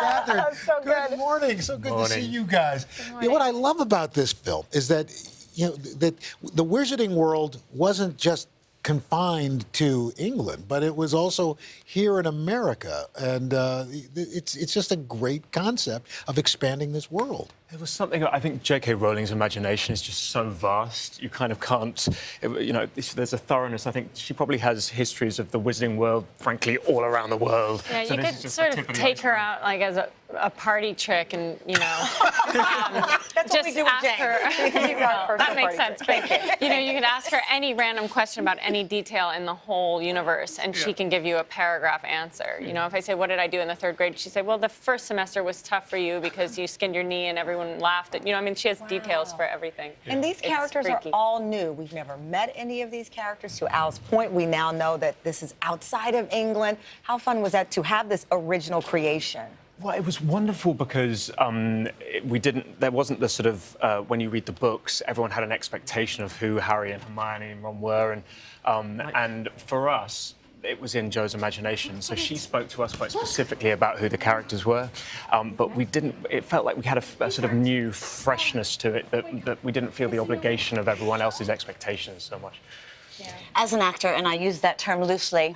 Katherine. So good morning. So good to see you guys. morning. What I love about this film is that, that the wizarding world wasn't just confined to England, but it was also here in America, and it's just a great concept of expanding this world. It was something, I think J.K. Rowling's imagination is just so vast, you kind of can't, there's a thoroughness. I think she probably has histories of the wizarding world, frankly, all around the world. Yeah, so you could sort of take her out like as a party trick and, That's just what we do with ask Jane. her. Well, that makes sense. Thank you. You could ask her any random question about any detail in the whole universe, and she can give you a paragraph answer. If I say, what did I do in the 3rd grade? She'd say, well, the first semester was tough for you because you skinned your knee and everyone laughed at, she has details for everything. And these characters are all new. We've never met any of these characters. To Al's point, we now know that this is outside of England. How fun was that to have this original creation? Well, it was wonderful because there wasn't the sort of, when you read the books, everyone had an expectation of who Harry and Hermione and Ron were, and for us, it was in Jo's imagination, so she spoke to us quite specifically about who the characters were, but we didn't. It felt like we had a sort of new freshness to it that we didn't feel the obligation of everyone else's expectations so much. As an actor, and I use that term loosely,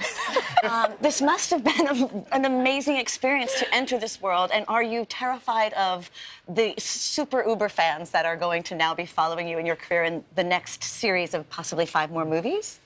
this must have been an amazing experience to enter this world. And are you terrified of the super uber fans that are going to now be following you in your career in the next series of possibly 5 more movies?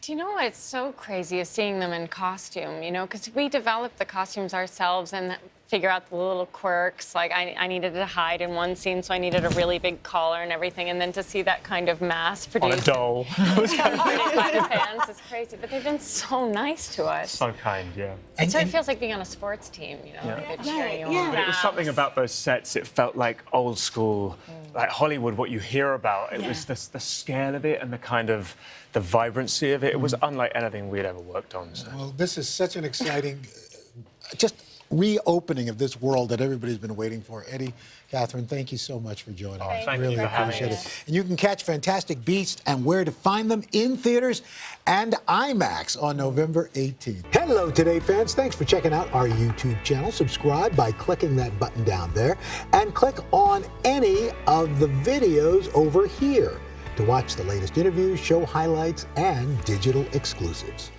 Do you know what's so crazy is seeing them in costume, because we developed the costumes ourselves and figure out the little quirks. Like, I needed to hide in one scene, so I needed a really big collar and everything, and then to see that kind of mass produced On a doll. by the fans is crazy. But they've been so nice to us. So kind, yeah. It sort of feels like being on a sports team, they're cheering you on. But it was something about those sets. It felt like old school, like Hollywood, what you hear about. It was the scale of it and the kind of the vibrancy of it. It was unlike anything we'd ever worked on. So. Well, this is such an exciting, just reopening of this world that everybody's been waiting for. Eddie, Katherine, thank you so much for joining us. Thank really you for having appreciate us. it. And you can catch Fantastic Beasts and where to find them in theaters and IMAX on November 18th. Hello, Today fans. Thanks for checking out our YouTube channel. Subscribe by clicking that button down there and click on any of the videos over here to watch the latest interviews, show highlights, and digital exclusives.